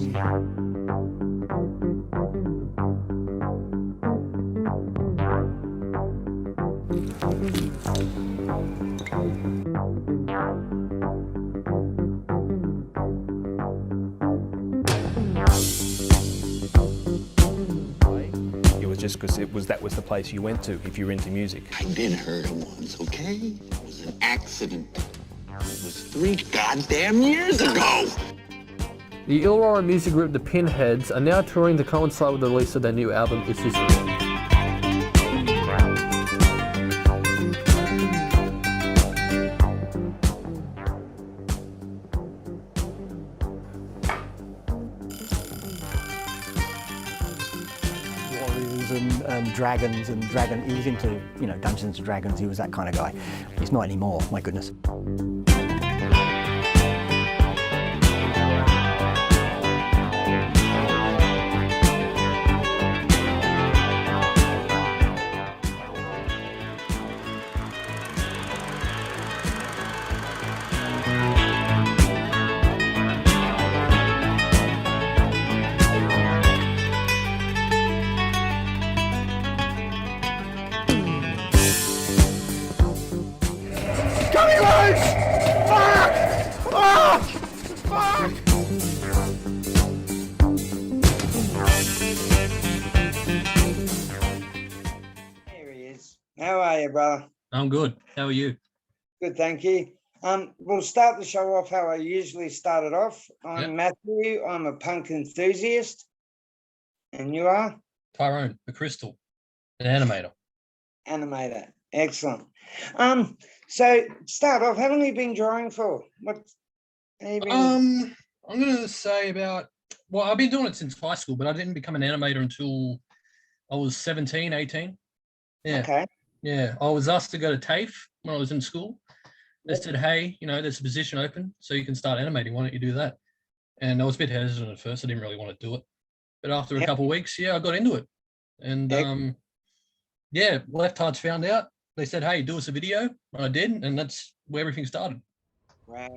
It was just because that was the place you went to if you were into music. I've been hurt once, okay? It was an accident. It was 3 goddamn years ago! The Illawarra music group The Pinheads are now touring to coincide with the release of their new album, It's History. And dragons and he was into, Dungeons and Dragons. He was that kind of guy. He's not anymore, my goodness. How are you, brother? I'm good. How are you? Good, thank you. We'll start the show off how I usually start it off. I'm Matthew. I'm a punk enthusiast. And you are? Tyrone, McCrystal, an animator. Animator. Excellent. So start off, how long have you been drawing for? I'm going to say I've been doing it since high school, but I didn't become an animator until I was 17, 18. Yeah. Okay. Yeah, I was asked to go to TAFE when I was in school. They said, hey, there's a position open, so you can start animating. Why don't you do that? And I was a bit hesitant at first. I didn't really want to do it. But after a couple of weeks, I got into it. And, left-hards found out. They said, hey, do us a video. And I did, and that's where everything started. Wow.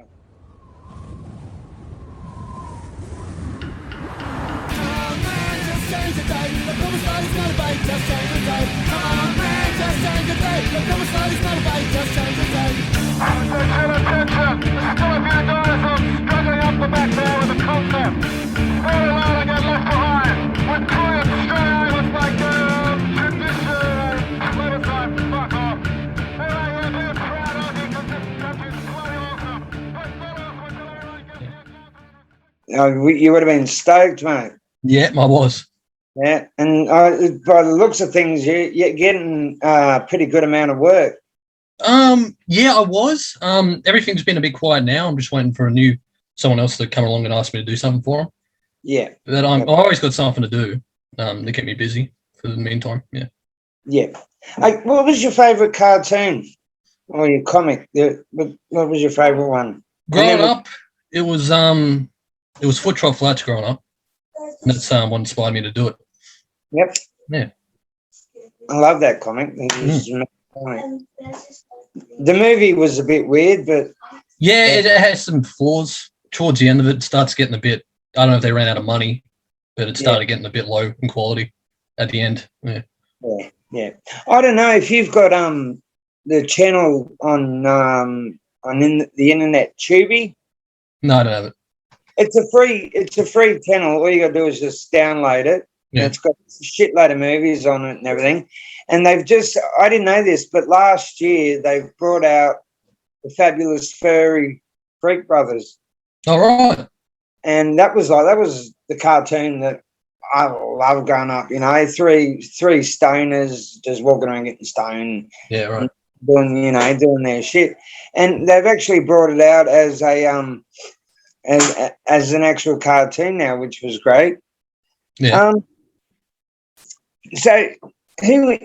Change the day, the cover style is not a bait, just change the day. Come on man, just change the day, the cover style is not a bait, just change the day. Attention, still a few dinosaurs struggling up the back there with the concept. Very loud and get left behind. With quiet straight away, looks like tradition. Let us time, fuck off. There I am, here, proud of you, because this country's bloody awesome. Let's follow us with the You would have been stoked, mate. Yeah, I was. Yeah, and by the looks of things, you're getting a pretty good amount of work. Yeah, I was. Everything's been a bit quiet now. I'm just waiting for someone else to come along and ask me to do something for them. Yeah. But I've always got something to do to keep me busy for the meantime. Yeah. Yeah. What was your favourite cartoon or your comic? What was your favourite one? Growing up, it was Foot Trot Flats growing up. And that's what inspired me to do it. Yep. Yeah. I love that comic. The movie was a bit weird, but yeah, it has some flaws. Towards the end of it, it starts getting a bit. I don't know if they ran out of money, but it started getting a bit low in quality at the end. Yeah. Yeah. I don't know if you've got the channel on the internet, Tubi. No, I don't have it. It's a free channel. All you got to do is just download it. Yeah. It's got a shitload of movies on it and everything. And I didn't know this, but last year they've brought out the Fabulous Furry Freak Brothers. All right. And that was the cartoon that I love growing up. Three stoners just walking around getting stoned. Yeah, right. Doing their shit. And they've actually brought it out as as an actual cartoon now, which was great. Yeah. So who?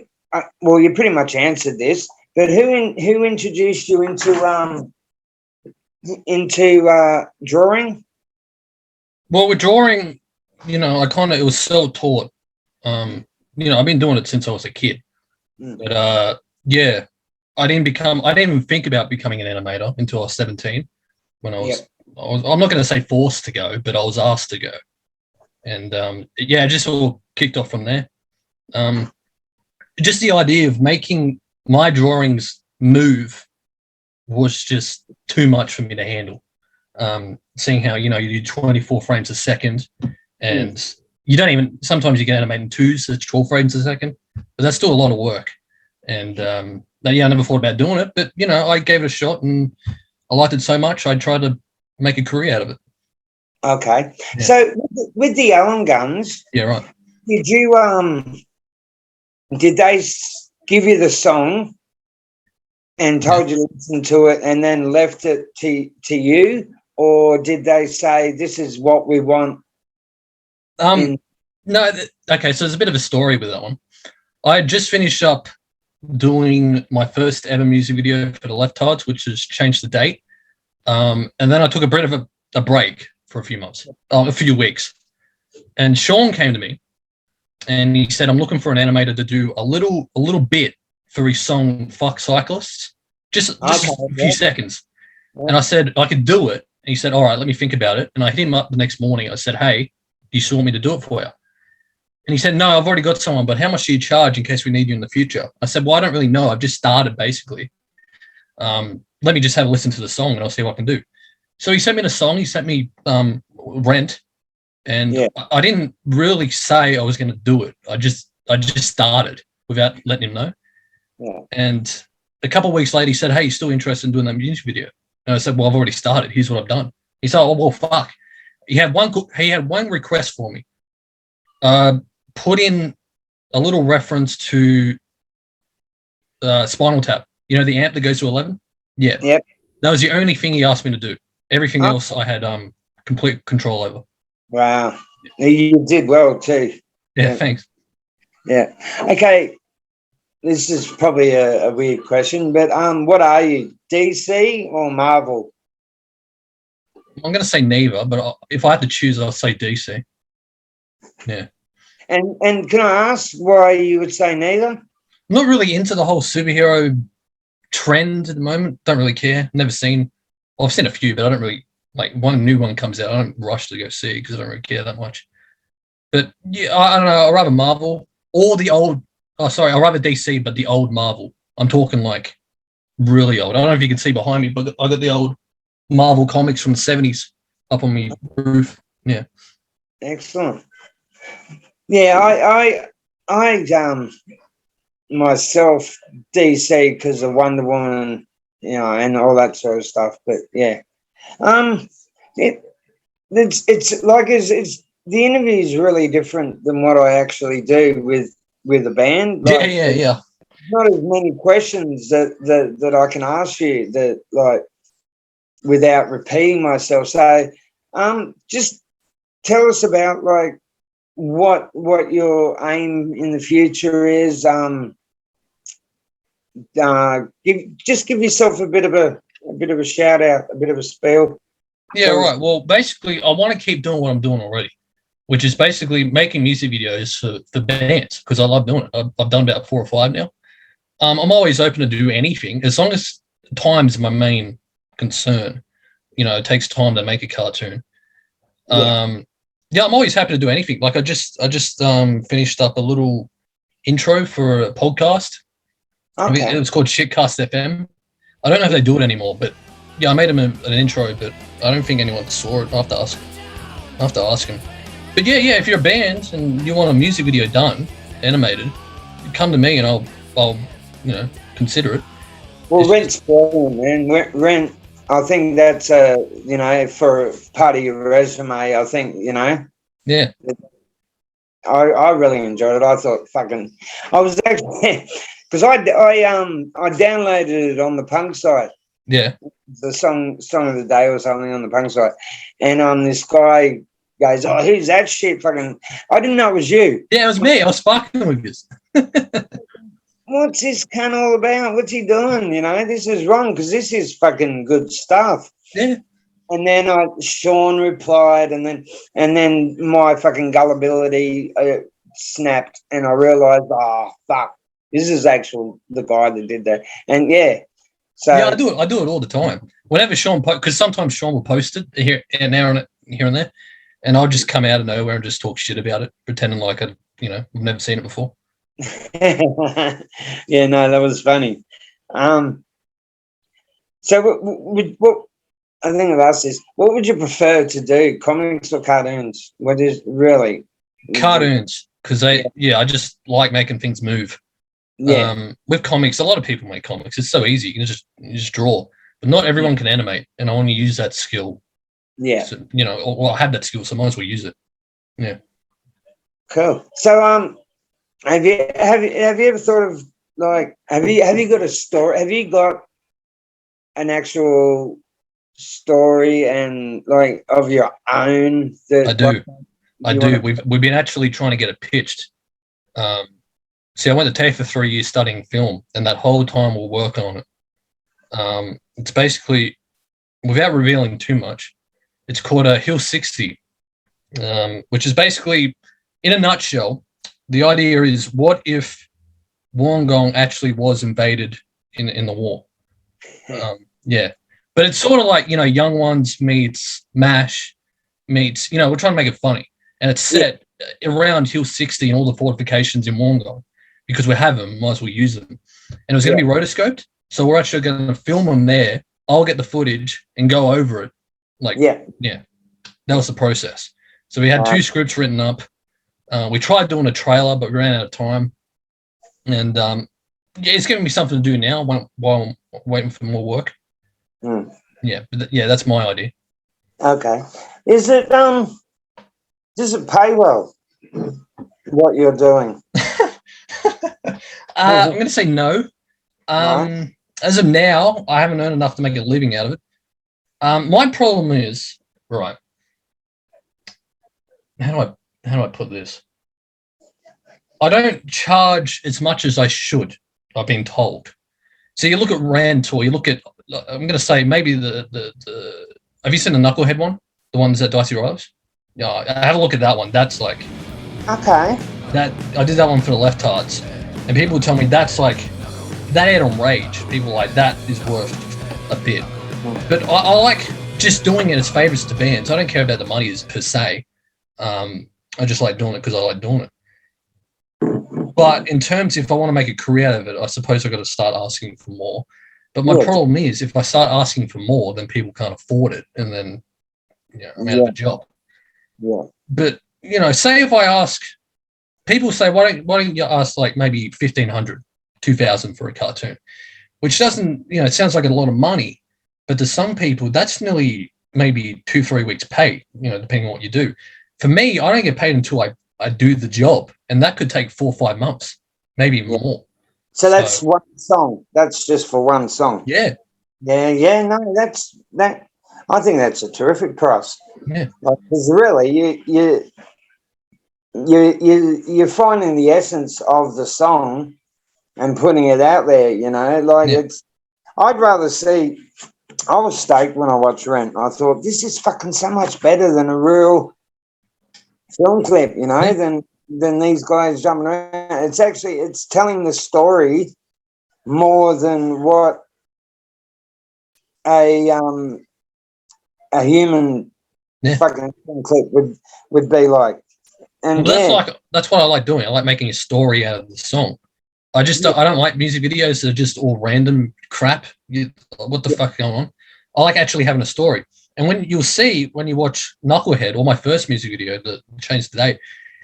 Well, you pretty much answered this, but who introduced you into drawing? Well, with drawing, it was self-taught. I've been doing it since I was a kid. But I didn't even think about becoming an animator until I was 17. When I was, I'm not going to say forced to go, but I was asked to go. And yeah, it just all kicked off from there. Just the idea of making my drawings move was just too much for me to handle. Seeing how, you do 24 frames a second, and you don't even, sometimes you can animate in twos, so it's 12 frames a second, but that's still a lot of work. And yeah, I never thought about doing it, but I gave it a shot, and I liked it so much I tried to make a career out of it. Okay. Yeah. So with the Allen guns, Yeah, right. did you did they give you the song and told you to listen to it and then left it to you, or did they say this is what we want? No, okay, so there's a bit of a story with that one. I had just finished up doing my first ever music video for the Leftards, which has changed the date. And then I took a bit of a break for a few weeks. And Sean came to me and he said, I'm looking for an animator to do a little bit for his song Fuck Cyclists. Just a few seconds. And I said, I could do it. And he said, all right, let me think about it. And I hit him up the next morning. I said, hey, do you still want me to do it for you? And he said, no, I've already got someone, but how much do you charge in case we need you in the future? I said, well, I don't really know. I've just started, basically. Let me just have a listen to the song and I'll see what I can do. So he sent me the song. He sent me Rent. And I didn't really say I was going to do it. I just started without letting him know. Yeah. And a couple of weeks later, he said, hey, you still interested in doing that music video? And I said, well, I've already started. Here's what I've done. He said, oh, well, fuck. He had one request for me. Put in a little reference to Spinal Tap. The amp that goes to 11? Yeah. Yep. That was the only thing he asked me to do. Everything else I had complete control over. Wow. You did well too. Yeah, thanks. Yeah. Okay. This is probably a weird question, but what are you, DC or Marvel? I'm going to say neither, but if I had to choose, I'll say DC. Yeah. And can I ask why you would say neither? I'm not really into the whole superhero trend at the moment. Don't really care. Never seen. Well, I've seen a few, but I don't really like. One new one comes out, I don't rush to go see because I don't really care that much. But yeah, I don't know. I'd rather Marvel or the old. Oh, sorry, I'd rather DC, but the old Marvel. I'm talking like really old. I don't know if you can see behind me, but I got the old Marvel comics from the 70s up on my roof. Yeah. Excellent. Yeah, I myself DC because of Wonder Woman, and all that sort of stuff. But yeah, it's like it's the interview is really different than what I actually do with a band. Like, yeah. Not as many questions that I can ask you that like without repeating myself. So, just tell us about like what your aim in the future is. Give yourself a bit of a shout out, a bit of a spiel. Yeah, right. Well, basically, I want to keep doing what I'm doing already, which is basically making music videos for bands because I love doing it. I've done about 4 or 5 now. I'm always open to do anything as long as time's my main concern. It takes time to make a cartoon. Yeah, I'm always happy to do anything. Like I just finished up a little intro for a podcast. Okay. I mean, it was called Shitcast FM. I don't know if they do it anymore, but yeah, I made them an intro, but I don't think anyone saw it. I have to ask them. But yeah, if you're a band and you want a music video done, animated, come to me and I'll consider it. Well, Rent's brilliant, man. Rent. I think that's for part of your resume. I think Yeah. I really enjoyed it. I thought I was actually because I downloaded it on the punk site. Yeah. The song of the day or something on the punk site, and this guy goes, "Oh, who's that shit?" Fucking, I didn't know it was you. Yeah, it was me. I was fucking with you. What's this cunt all about? What's he doing? This is wrong because this is fucking good stuff. Yeah. And then Sean replied, and then my fucking gullibility snapped, and I realized, oh fuck, this is actually the guy that did that. And yeah, so yeah, I do it all the time. Whenever Sean, because sometimes Sean will post it here and there, here and there, and I'll just come out of nowhere and just talk shit about it, pretending like I've never seen it before. Yeah, no, that was funny. So what I think I've asked is, what would you prefer to do, comics or cartoons? What is really Cartoons, because I just like making things move. Yeah, With comics, a lot of people make comics. It's so easy. You can just draw, but not everyone can animate, and I want to use that skill. yeah, So, I have that skill, so I might as well use it. Yeah. cool. So have you ever thought of, like, have you got a story? Have you got an actual story and, like, of your own? I do. We've been actually trying to get it pitched. See, I went to TAFE for 3 years studying film, and that whole time we're working on it. It's basically, without revealing too much, it's called Hill 60, which is basically, in a nutshell, the idea is, what if Wollongong actually was invaded in the war? Yeah. But it's sort of like, Young Ones meets MASH meets, we're trying to make it funny. And it's set around Hill 60 and all the fortifications in Wollongong, because we have them, might as well use them. And it was going to be rotoscoped, so we're actually going to film them there. I'll get the footage and go over it. That was the process. So we had 2 scripts written up. We tried doing a trailer, but we ran out of time. And it's giving me something to do now while I'm waiting for more work. Yeah, but that's my idea. Okay. Is it does it pay well, what you're doing? I'm going to say no. As of now, I haven't earned enough to make a living out of it. My problem is, right, how do I put this? I don't charge as much as I should, I've been told. So you look at Rand, or you look at, I'm going to say maybe the have you seen the Knucklehead one? The ones that Dicey Riders? Yeah, have a look at that one. That's like, Okay. that I did that one for the Left Hearts, and people tell me that's like, that aired on Rage. People are like, that is worth a bit. But I like just doing it as favors to bands. I don't care about the money per se. I just like doing it because I like doing it. But in terms, if I want to make a career out of it, I suppose I've got to start asking for more. But my problem is, if I start asking for more, then people can't afford it, and then I'm out of a job. Yeah. But say if I ask, people say, why don't you ask like maybe 1,500, 2,000 for a cartoon, which doesn't, it sounds like a lot of money, but to some people that's nearly maybe 2-3 weeks pay, depending on what you do. For me, I don't get paid until I do the job, and that could take 4 or 5 months, maybe even more. So that's one song. That's just for one song. Yeah. Yeah. No, that. I think that's a terrific price. Yeah. Because really, you're finding the essence of the song and putting it out there. It's. I'd rather see. I was stoked when I watched Rent. I thought, this is fucking so much better than a real film clip, than these guys jumping around. It's telling the story more than what a human fucking film clip would be like. And that's what I like doing. I like making a story out of the song. I don't like music videos that are just all random crap. What the fuck going on? I like actually having a story. And when you watch Knucklehead, or my first music video that changed today,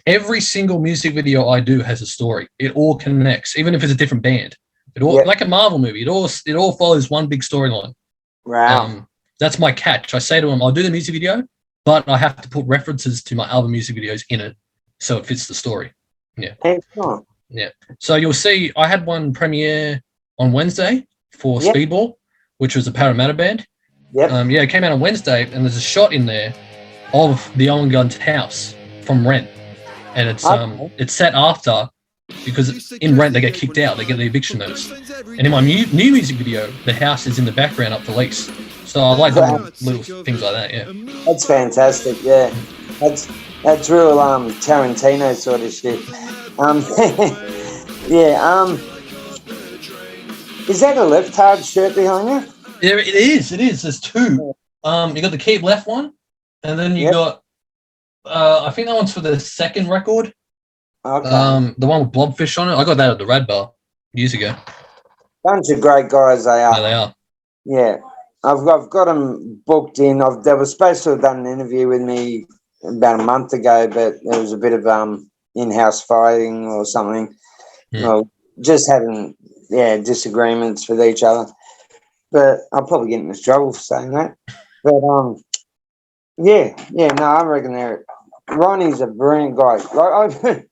every single music video I do has a story. It all connects, even if it's a different band. It all like a Marvel movie. It all follows one big storyline. Wow. That's my catch. I say to them, I'll do the music video, but I have to put references to my other music videos in it so it fits the story. Yeah. Excellent. Yeah. So you'll see I had one premiere on Wednesday for Speedball, which was a Parramatta band. Yep. It came out on Wednesday, and there's a shot in there of the Owen Gunn's house from Rent. And it's set after, because in Rent they get kicked out, they get the eviction notice. And in my new music video, the house is in the background up for lease. So I like doing little things like that, yeah. That's fantastic, yeah. That's real Tarantino sort of shit. Is that a Left Hard shirt behind you? Yeah, it is. There's 2. You got the Keep Left one, and then you got I think that one's for the second record. Okay. The one with Blobfish on it. I got that at the Rad Bar years ago. Bunch of great guys they are. Yeah, they are. Yeah. I've got them booked in. They were supposed to have done an interview with me about a month ago, but there was a bit of in-house fighting or something. Well, just having disagreements with each other. But I'll probably get into trouble for saying that. But no, I reckon Ronnie's a brilliant guy. Like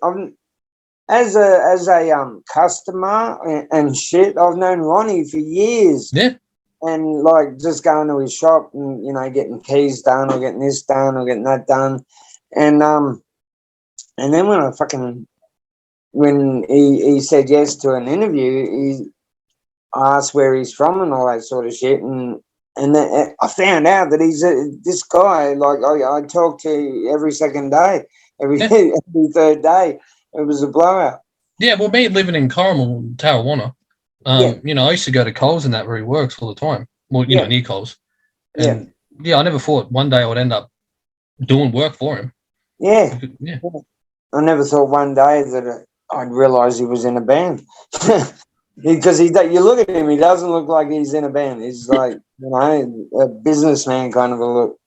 I'm as a customer and shit, I've known Ronnie for years. Yeah. And like just going to his shop and getting keys done or getting this done or getting that done. And then when he said yes to an interview, I asked where he's from and all that sort of shit, and then I found out that he's this guy. Like I talk to every second day, every third day. It was a blowout. Yeah, well, me living in Corrimal, Tarrawanna, I used to go to Coles and that where he works all the time. Well, near Coles. And I never thought one day I would end up doing work for him. Yeah. Yeah. I never thought one day that I'd realise he was in a band. Because you look at him, he doesn't look like he's in a band. He's like, a businessman kind of a look.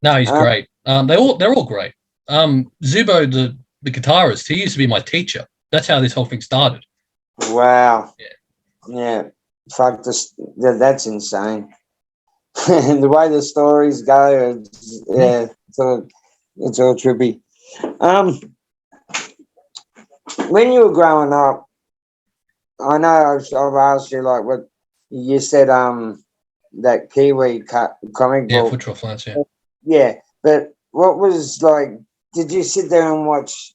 No, he's great. They're all great. Zubo, the guitarist, he used to be my teacher. That's how this whole thing started. Wow. Yeah. Fuck this. That's insane. The way the stories go, it's all trippy. When you were growing up, I know I've asked you like what you said. That Kiwi comic book. Yeah, Foot Trough Flats. Yeah. Yeah, but what was like? Did you sit there and watch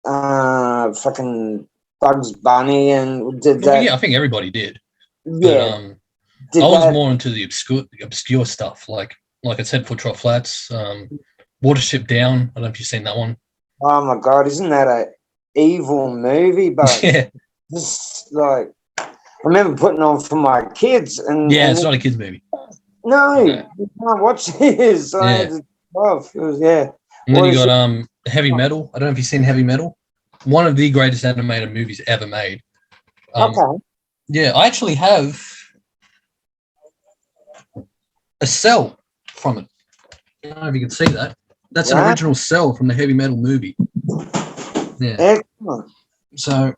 fucking Bugs Bunny and did that? Yeah, I think everybody did. Yeah. But, I was more into the obscure stuff, like I said, Foot Trough Flats, Watership Down. I don't know if you've seen that one. Oh my god, isn't that a evil movie? But yeah, just like I remember putting on for my kids, and it's not a kids movie. No, you can't watch this. So it was, And then you got Heavy Metal. I don't know if you've seen Heavy Metal. One of the greatest animated movies ever made. Okay. Yeah, I actually have a cell from it. I don't know if you can see that. That's an original cell from the Heavy Metal movie. Yeah. Excellent. So,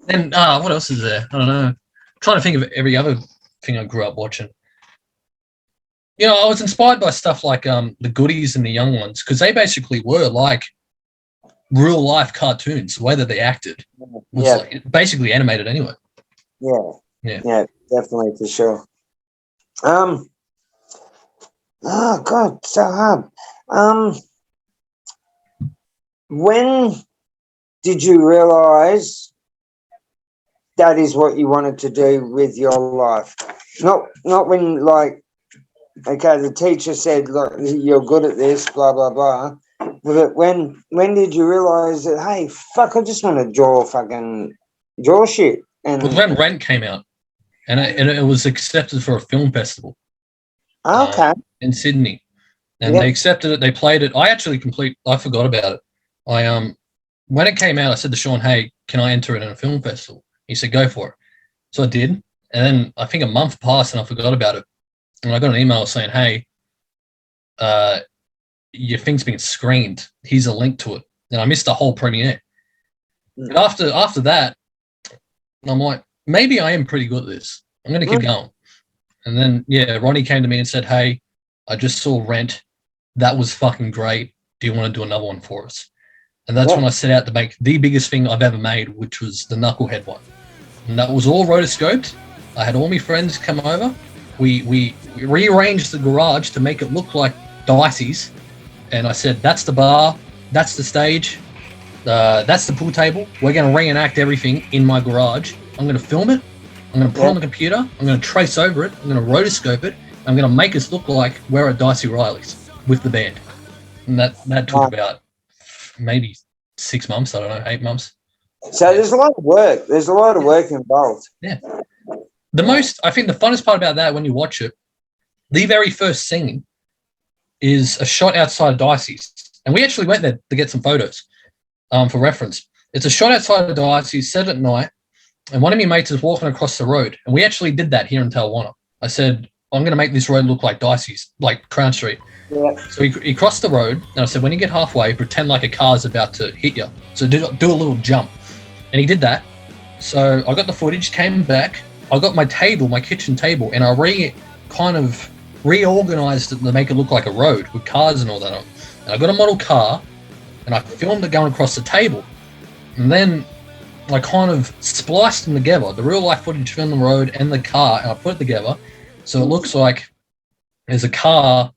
and what else is there? I don't know. I'm trying to think of every other thing I grew up watching. I was inspired by stuff like the Goodies and the Young Ones because they basically were like real life cartoons. The way that they acted was like basically animated anyway. Yeah, definitely for sure. Oh God, so hard. When did you realize that is what you wanted to do with your life? Not when like, okay, the teacher said, look, you're good at this, blah blah blah. But when did you realize that? Hey, fuck, I just want to draw shit. And when Rent came out, and it was accepted for a film festival. Okay. In Sydney, and they accepted it. They played it. I forgot about it. When it came out, I said to Sean, "Hey, can I enter it in a film festival?" He said, "Go for it." So I did, and then I think a month passed, and I forgot about it. And I got an email saying, "Hey, your thing's been screened. Here's a link to it." And I missed the whole premiere. And after that, I'm like, maybe I am pretty good at this. I'm going to keep going. And then, Ronnie came to me and said, "Hey, I just saw Rent. That was fucking great. Do you want to do another one for us?" And that's when I set out to make the biggest thing I've ever made, which was the Knucklehead one. And that was all rotoscoped. I had all my friends come over. We rearranged the garage to make it look like Dicey's. And I said, that's the bar, that's the stage, that's the pool table. We're going to reenact everything in my garage. I'm going to film it. I'm going to put it on the computer. I'm going to trace over it. I'm going to rotoscope it. I'm going to make us look like we're at Dicey Riley's with the band. And that took about maybe 6 months. I don't know, 8 months. So there's a lot of work. There's a lot of work involved. Yeah. I think the funnest part about that when you watch it, the very first scene, is a shot outside of Dicey's. And we actually went there to get some photos for reference. It's a shot outside of Dicey's, set at night, and one of my mates is walking across the road. And we actually did that here in Talwana. I said, I'm going to make this road look like Dicey's, like Crown Street. Yeah. So he crossed the road, and I said, when you get halfway, pretend like a car's about to hit you. So do a little jump. And he did that. So I got the footage, came back. I got my table, my kitchen table, and I reorganized it to make it look like a road with cars and all that on. And I got a model car, and I filmed it going across the table. And then I kind of spliced them together, the real life footage from the road and the car, and I put it together. So it looks like there's a car,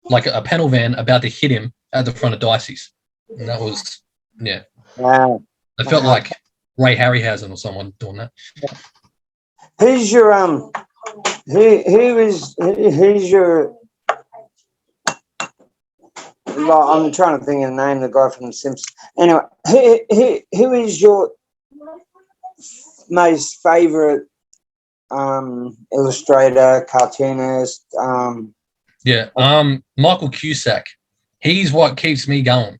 like a panel van, about to hit him at the front of Dicey's. And that was, yeah. Wow. It felt like Ray Harryhausen or someone doing that. Who's your who's your? Well, I'm trying to think of the name of the guy from The Simpsons. Anyway, who is your most favourite illustrator, cartoonist? Michael Cusack. He's what keeps me going.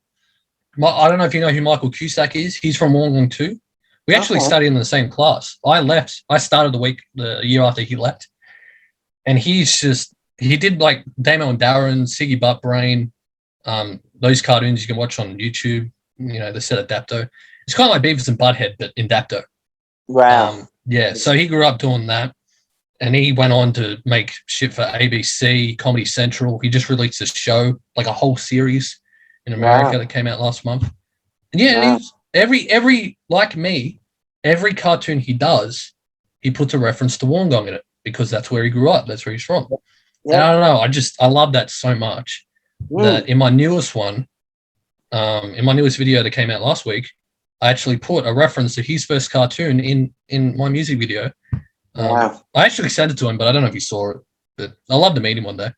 I don't know if you know who Michael Cusack is. He's from Wollongong too. We actually studied in the same class. I started the year after he left. And he did like Damo and Darren, Siggy Butt Brain, those cartoons you can watch on YouTube, the set Adapto. It's kind of like Beavis and Butthead, but in Dapto. Wow. So he grew up doing that, and he went on to make shit for ABC, Comedy Central. He just released a show, like a whole series in America that came out last month. And every like me, every cartoon he does, he puts a reference to Wollongong in it because that's where he grew up. That's where he's from. Yeah. And I don't know. I love that so much that in my newest one, in my newest video that came out last week, I actually put a reference to his first cartoon in my music video. I actually sent it to him, but I don't know if he saw it. But I'd love to meet him one day.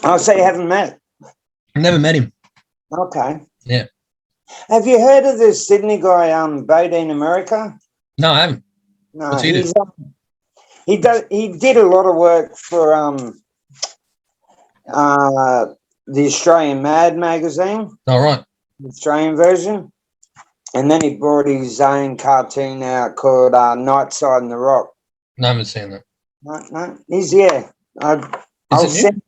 I'll say you haven't met. I've never met him. Okay. Yeah. Have you heard of this Sydney guy, Bodine America? No, I haven't. No, what's he do? He did a lot of work for the Australian Mad magazine. All right. The Australian version. And then he brought his own cartoon out called Night Side and the Rock. No, I haven't seen that. No. I'll send.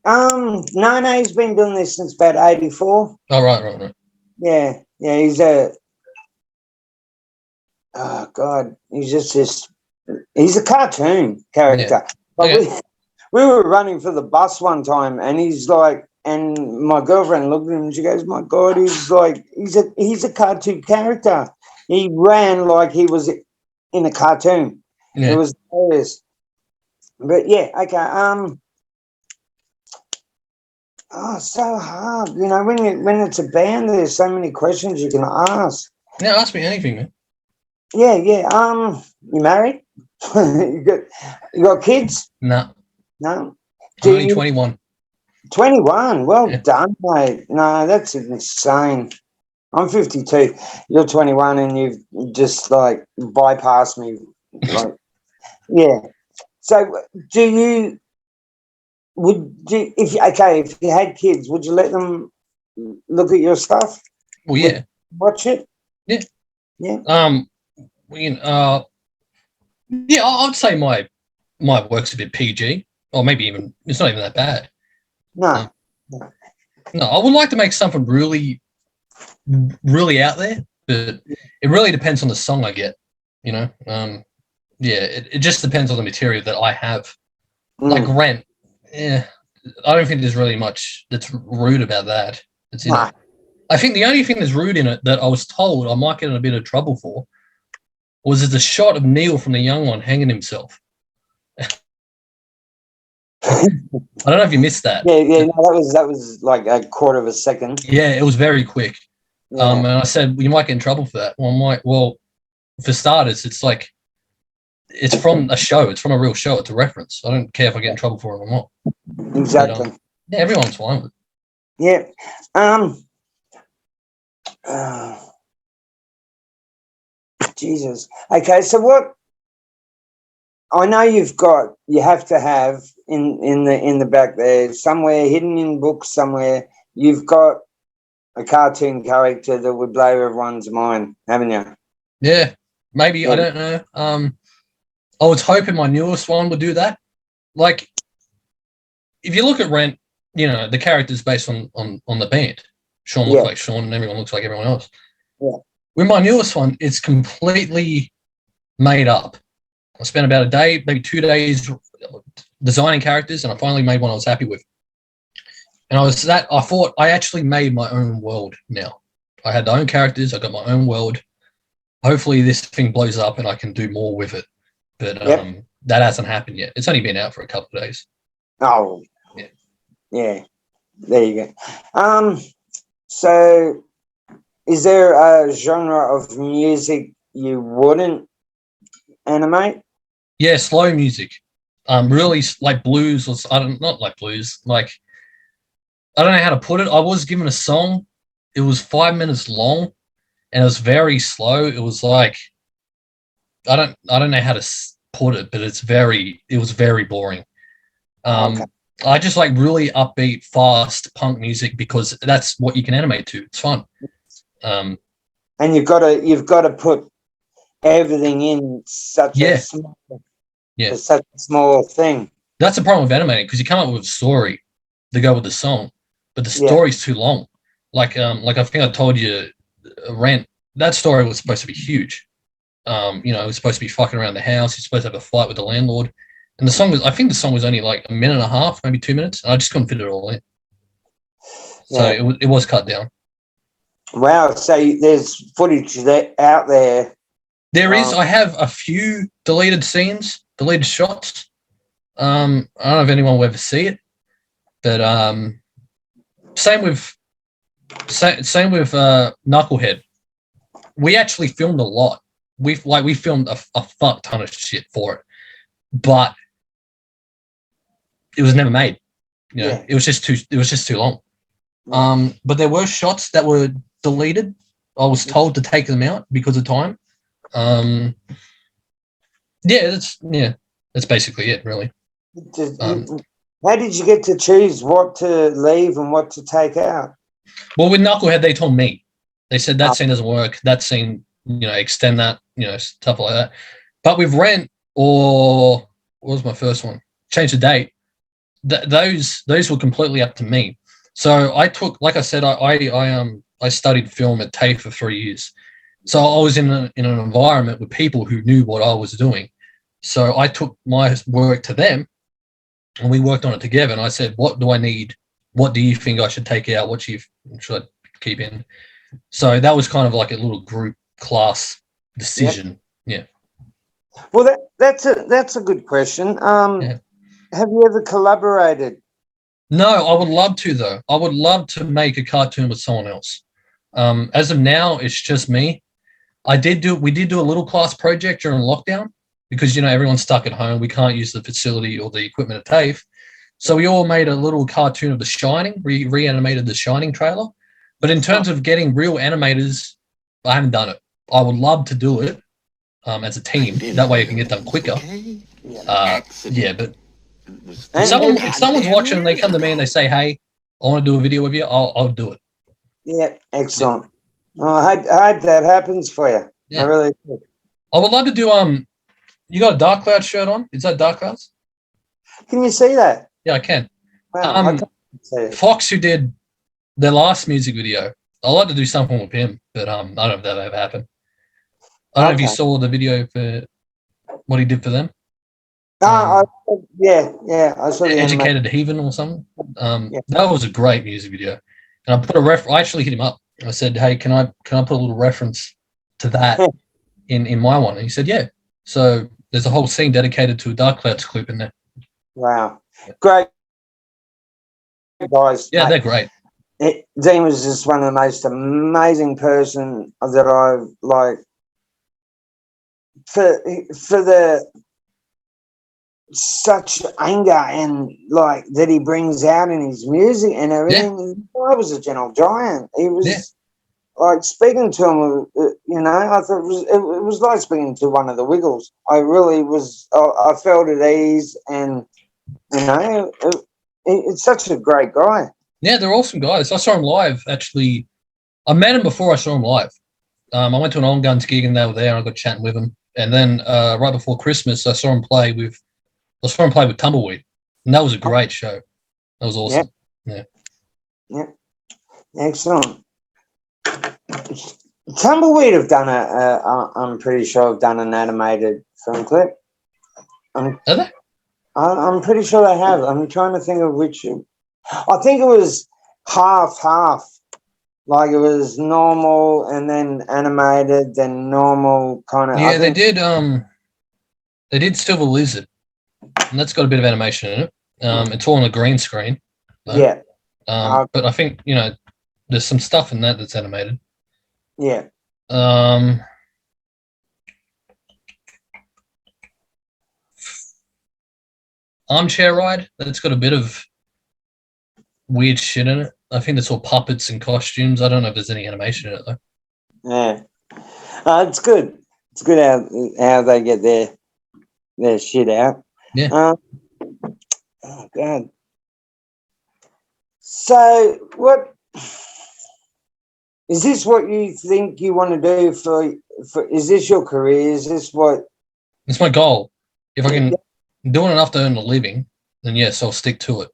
No, he's been doing this since about 84. Oh, right. Yeah, he's a. Oh God, he's just this. He's a cartoon character. Yeah. We were running for the bus one time, and he's like, and my girlfriend looked at him and she goes, "My God, he's like, he's a cartoon character. He ran like he was in a cartoon. Yeah. It was hilarious." But yeah, okay. Oh, so hard. When it's a band, there's so many questions you can ask. Yeah, ask me anything, man. Yeah. You married? you got kids? No. No. Only 21. 21. Well done, mate. No, that's insane. I'm 52. You're 21, and you've just like bypassed me. Like, yeah. So, if you had kids, would you let them look at your stuff? Well, yeah. Watch it? Yeah. Yeah. I'd say my work's a bit PG, or maybe even it's not even that bad. No. No, I would like to make something really, really out there, but it really depends on the song I get. It just depends on the material that I have. Like Rent. Yeah, I don't think there's really much that's rude about that. It's in it. I think the only thing that's rude in it that I was told I might get in a bit of trouble for was there's a shot of Neil from The Young One hanging himself. I don't know if you missed that. Yeah. No, that was like a quarter of a second. Yeah, it was very quick. Yeah. And I said, you might get in trouble for that. Well, for starters, it's like it's from a show. It's from a real show. It's a reference. I don't care if I get in trouble for it or not. Exactly. But, everyone's fine with it. Yeah. Jesus. Okay, so what? I know you have to have in the back there, somewhere hidden in books somewhere. You've got a cartoon character that would blow everyone's mind, haven't you? Yeah, maybe. Yeah. I don't know. I was hoping my newest one would do that. Like, if you look at Rent, you know, the character's based on the band. Sean looks like Sean and everyone looks like everyone else. Yeah. With my newest one, it's completely made up. I spent about a day, maybe 2 days designing characters, and I finally made one I was happy with. And I thought I actually made my own world now. I had my own characters, I got my own world. Hopefully this thing blows up and I can do more with it. But that hasn't happened yet. It's only been out for a couple of days. Oh, yeah. Yeah. There you go. So is there a genre of music you wouldn't animate? Yeah, slow music. Really like blues, or not like blues. Like, I don't know how to put it. I was given a song. It was 5 minutes long, and it was very slow. It was like, I don't know how to put it, but it was very boring. Okay. I just like really upbeat, fast punk music because that's what you can animate to. It's fun. And you've got to put everything in such a small thing. That's the problem with animating, because you come up with a story to go with the song, but the story's too long. Like I think I told you, Rent, that story was supposed to be huge. You know, it was supposed to be fucking around the house. You're supposed to have a fight with the landlord. And I think the song was only like a minute and a half, maybe 2 minutes. And I just couldn't fit it all in. So it was cut down. Wow. So there's footage out there. There is. I have a few deleted scenes, deleted shots. I don't know if anyone will ever see it, but same with Knucklehead. We actually filmed a lot. We filmed a fuck ton of shit for it, but it was never made. You know, it was just too long. But there were shots that were deleted. I was told to take them out because of time. That's basically it, really. How did you get to choose what to leave and what to take out? Well, with Knucklehead, they told me. They said that scene doesn't work. That scene, you know, extend that, you know, stuff like that. But with Rent, or what was my first one? Change the date. Those were completely up to me. So I took, like I said, I studied film at TAFE for 3 years. So I was in an environment with people who knew what I was doing. So I took my work to them, and we worked on it together. And I said, what do I need? What do you think I should take out? What should I keep in? So that was kind of like a little group class decision. Yeah. Well, that's a good question. Have you ever collaborated? No, I would love to, though. I would love to make a cartoon with someone else. As of now, it's just me. We did do a little class project during lockdown because, you know, everyone's stuck at home. We can't use the facility or the equipment at TAFE. So we all made a little cartoon of The Shining. We reanimated The Shining trailer. But in terms of getting real animators, I haven't done it. I would love to do it as a team. That way it can get done quicker. But if someone's watching and they come to me and they say, hey, I want to do a video with you, I'll do it. Yeah, excellent. Well, I hope that happens for you. Yeah. I really do. I would love to do you got a Dark Cloud shirt on? Is that Dark Clouds? Can you see that? Yeah, I can. Wow, I can't see it. Fox, who did their last music video, I'd like to do something with him, but I don't know if that'll ever happen. I don't know if you saw the video for what he did for them. I saw the Educated Heathen or something. That was a great music video. And I put I actually hit him up. I said, hey, can I put a little reference to that in my one? And he said, yeah. So there's a whole scene dedicated to a Dark Clouds clip in there. Wow. Great guys. Yeah, mate. they're great. Dean was just one of the most amazing person that I've like for the such anger and like that he brings out in his music and everything. Yeah. I was a gentle giant. He was like speaking to him, you know, I thought it was like speaking to one of the Wiggles. I really was, I felt at ease and You know, it's such a great guy. Yeah, they're awesome guys. I saw him live, actually. I met him before I saw him live. I went to an On Guns gig and they were there and I got chatting with him. And then right before Christmas, I saw him play with Tumbleweed. And that was a great show. That was awesome. Yeah. Excellent. Tumbleweed have done I'm pretty sure have done an animated film clip. Are they? I'm pretty sure they have. I'm trying to think of which. I think it was half. Like it was normal and then animated, then normal kind of. Yeah, they did. They did Silver Lizard, and that's got a bit of animation in it. It's all on a green screen. Though. Yeah. But I think there's some stuff in that that's animated. Yeah. Armchair Ride, that's got a bit of weird shit in it. I think that's all puppets and costumes. I don't know if there's any animation in it though. Yeah. It's good. It's good how they get their shit out. Yeah. Oh God. So what is this? What you think you want to do for? Is this your career? Is this what? It's my goal. If I can do enough to earn a living, then yes, I'll stick to it.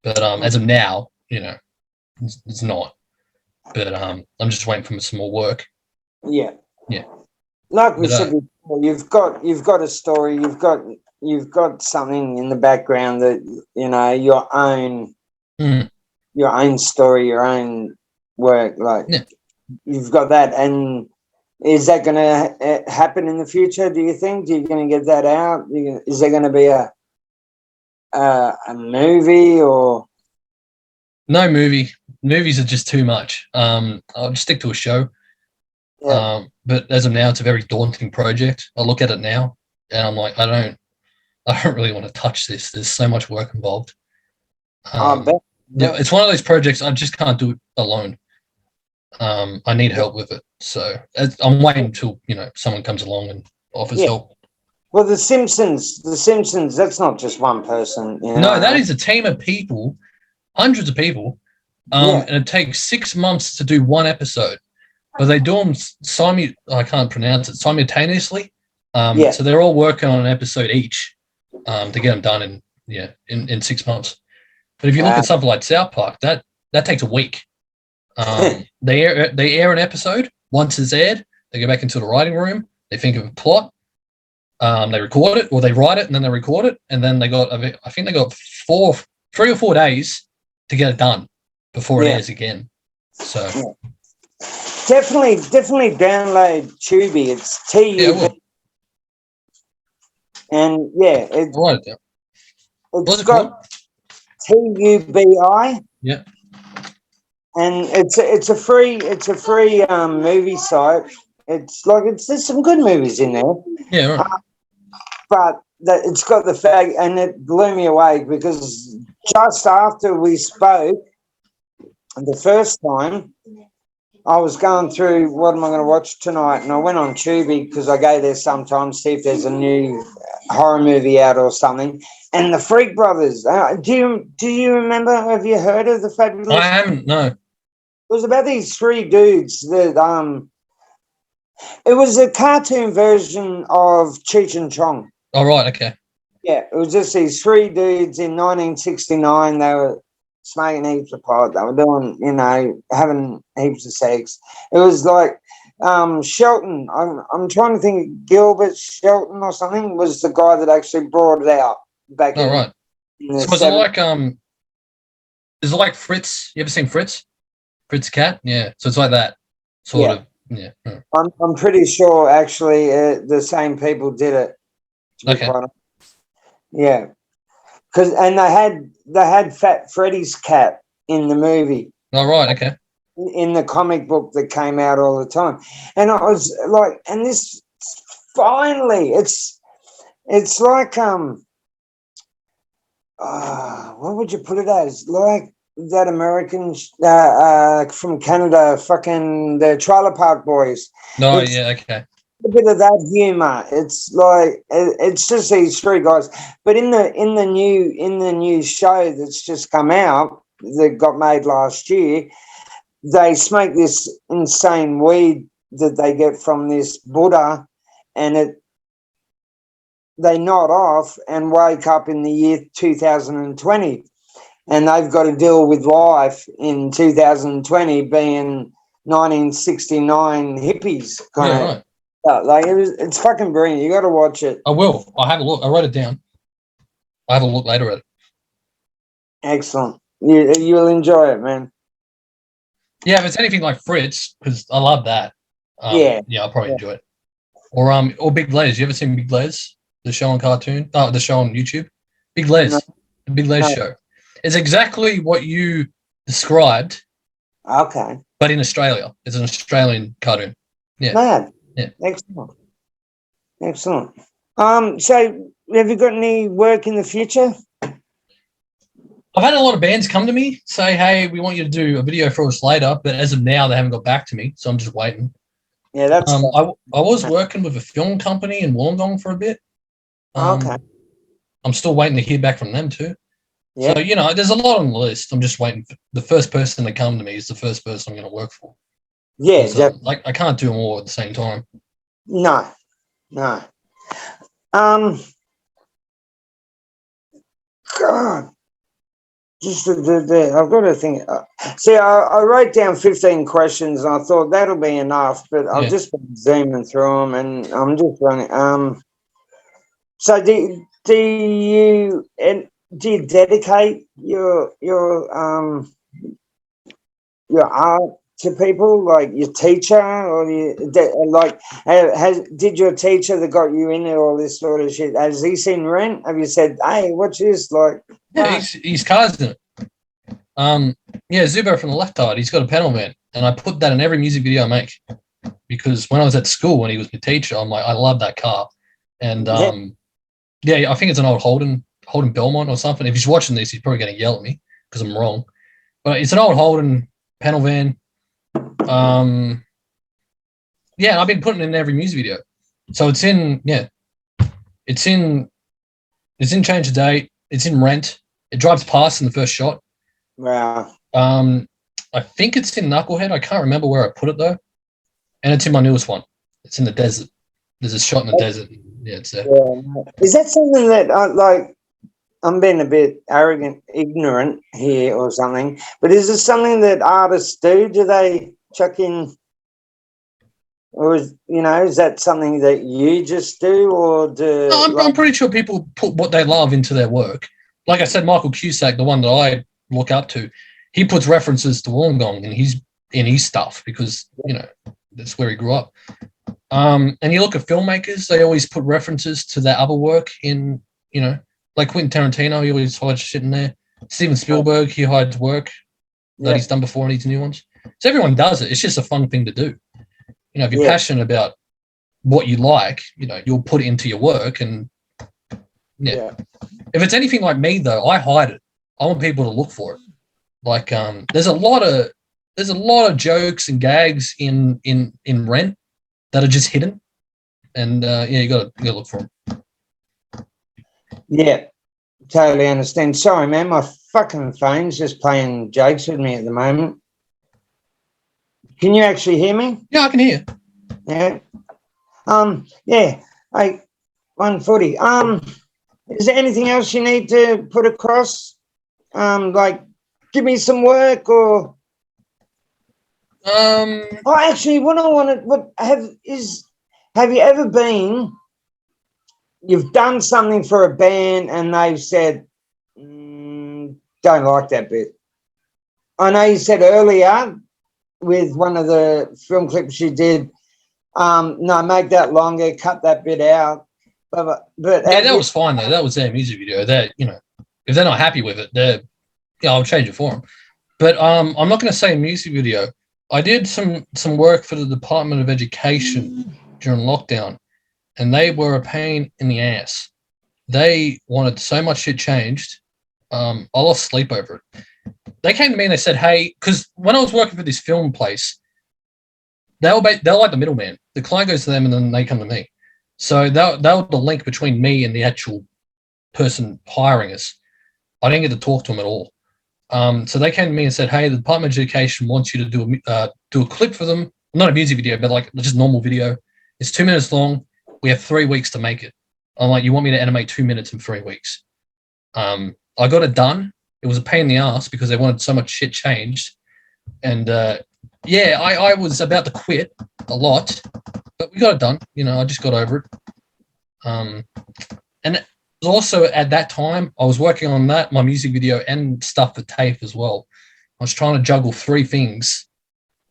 But as of now, it's not. But I'm just waiting for some more work. Yeah. Yeah. Like we said before, you've got a story. You've got something in the background that your own story, your own work. Like you've got that, and is that going to happen in the future? Do you think? Are you going to get that out? Is there going to be a movie or? No movie. Movies are just too much. I'll just stick to a show. Yeah. But as of now, it's a very daunting project. I look at it now, and I'm like, I don't really want to touch this. There's so much work involved. It's one of those projects I just can't do it alone. I need help with it, so I'm waiting until someone comes along and offers help. Well, The Simpsons. That's not just one person. No, that is a team of people, hundreds of people, and it takes 6 months to do one episode. But they do them simultaneously. So they're all working on an episode each to get them done in 6 months. But if you look at something like South Park, that takes a week. They air an episode. Once it's aired, they go back into the writing room. They think of a plot. They record it, or they write it and then they record it, and then they got 3 or 4 days to get it done before it airs again. So. Definitely download Tubi. It's TUB. And it's What's it called? TUBI. Yeah. And it's a free movie site. There's some good movies in there. Yeah, right. But it's got the fact, and it blew me away because just after we spoke the first time, I was going through what am I going to watch tonight, and I went on Tubi because I go there sometimes, see if there's a new horror movie out or something. And the Freak Brothers. Do you remember? Have you heard of the Fabulous? I haven't. No. It was about these 3 dudes that it was a cartoon version of Cheech and Chong. Oh right, okay. Yeah, it was just these 3 dudes in 1969. They were smoking heaps of pot. They were doing, having heaps of sex. It was like Shelton. I'm trying to think. Gilbert Shelton or something was the guy that actually brought it out back. Oh right. So was it like Fritz? You ever seen Fritz? Fritz Cat? Yeah. So it's like that sort of. Yeah. I'm pretty sure actually the same people did it. Okay. Yeah. And they had Fat Freddy's cat in the movie. Oh right, okay. In the comic book that came out all the time, and I was like, and this finally, it's like what would you put it as? Like that American from Canada, fucking the Trailer Park Boys. No, yeah, okay. a bit of that humor. It's like it's just these three guys. But in the new show that's just come out that got made last year, they smoke this insane weed that they get from this Buddha, and they nod off and wake up in the year 2020, and they've got to deal with life in 2020 being 1969 hippies kind of. Right. Like it's fucking brilliant. You got to watch it. I will. I'll have a look. I wrote it down. I'll have a look later at it. Excellent. You'll enjoy it, man. Yeah, if it's anything like Fritz, because I love that. Yeah. I'll probably enjoy it. Or Big Les. You ever seen Big Les? The show on cartoon? Oh, the show on YouTube. Big Les. No. The Big Les show. It's exactly what you described. Okay. But in Australia. It's an Australian cartoon. Yeah. Mad. Yeah. Excellent. Excellent. So have you got any work in the future? I've had a lot of bands come to me, say, hey, we want you to do a video for us later, but as of now, they haven't got back to me, so I'm just waiting. Yeah, that's I was working with a film company in Wollongong for a bit. okay. I'm still waiting to hear back from them too. Yeah. So, there's a lot on the list. I'm just waiting. The first person to come to me is the first person I'm going to work for. Yeah, So, I can't do them all at the same time. No. God. Just I've got to think. See, I wrote down 15 questions, and I thought that'll be enough. But I've just been zooming through them, and I'm just running. So do you dedicate your art to people, like your teacher, or did your teacher that got you into all this sort of shit? Has he seen Rent? Have you said, hey, watch this? Like, yeah, he's caused it. Zubo from the Left Eye, he's got a pedal van, and I put that in every music video I make because when I was at school, when he was my teacher, I'm like, I love that car, and I think it's an old Holden Belmont or something. If he's watching this, he's probably going to yell at me because I'm wrong, but it's an old Holden panel van. And I've been putting it in every music video. So it's in Change the Date. It's in Rent. It drives past in the first shot. Wow. I think it's in Knucklehead. I can't remember where I put it though. And it's in my newest one. It's in the desert. There's a shot in the desert. Yeah, it's there. Yeah. Is that something that I'm being a bit arrogant, ignorant here or something, but is it something that artists do? Do they chuck in, or is that something that you just do, or do? No, I'm pretty sure people put what they love into their work. Like I said, Michael Cusack, the one that I look up to, he puts references to Wollongong in his stuff because that's where he grew up. And you look at filmmakers; they always put references to their other work in, like Quentin Tarantino, he always hides shit in there. Steven Spielberg, he hides work that he's done before in his new ones. So everyone does it. It's just a fun thing to do. If you're passionate about what you like, you'll put it into your work. And if it's anything like me, though, I hide it. I want people to look for it. Like there's a lot of jokes and gags in Rent that are just hidden, and you got to look for them. Yeah, totally understand. Sorry, man, my fucking phone's just playing jokes with me at the moment. Can you actually hear me? Yeah, I can hear. Yeah. Like 140. Is there anything else you need to put across? Like, give me some work, or actually, have you ever been? You've done something for a band, and they've said, "Don't like that bit." I know you said earlier with one of the film clips you did, no, make that longer, cut that bit out. But that was fine though. That was their music video. That if they're not happy with it, I'll change it for them. But I'm not going to say a music video. I did some work for the Department of Education during lockdown, and they were a pain in the ass. They wanted so much shit changed. I lost sleep over it. They came to me and they said, hey, because when I was working for this film place, they were like the middleman. The client goes to them, and then they come to me. So they were the link between me and the actual person hiring us. I didn't get to talk to them at all. So they came to me and said, "Hey, the Department of Education wants you to do a clip for them, not a music video, but like just normal video. It's 2 minutes long. We have 3 weeks to make it." I'm like, "You want me to animate 2 minutes in 3 weeks?" I got it done. It was a pain in the ass because they wanted so much shit changed. And I was about to quit a lot, but we got it done. You know, I just got over it. And it was also at that time, I was working on that, my music video, and stuff for TAFE as well. I was trying to juggle 3 things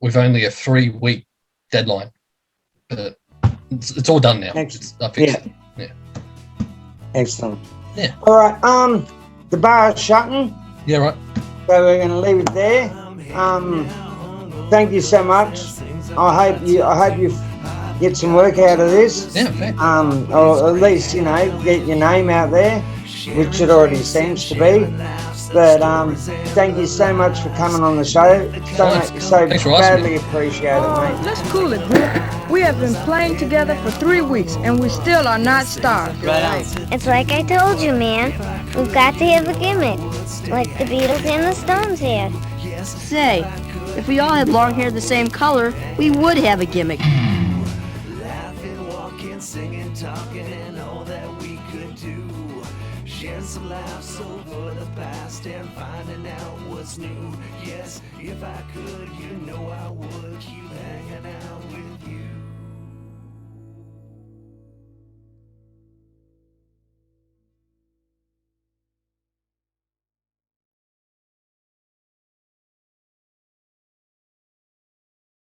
with only a 3-week deadline. But it's all done now. I fixed it. Yeah. Excellent. Yeah. All right. The bar is shutting. Yeah, right. So we're going to leave it there. Thank you so much. I hope you get some work out of this. Yeah, fair. Or at least, you know, get your name out there, which it already seems to be. But thank you so much for coming on the show. So badly appreciated, mate. Let's cool it, Brooke. We have been playing together for 3 weeks, and we still are not stars. It's like I told you, man. We've got to have a gimmick, like the Beatles and the Stones had. Say, if we all had long hair the same color, we would have a gimmick. Laughing, walking, singing, talking, and all that we could do. Share some laughs over the past and finding out what's new. Yes, if I could, you know I would.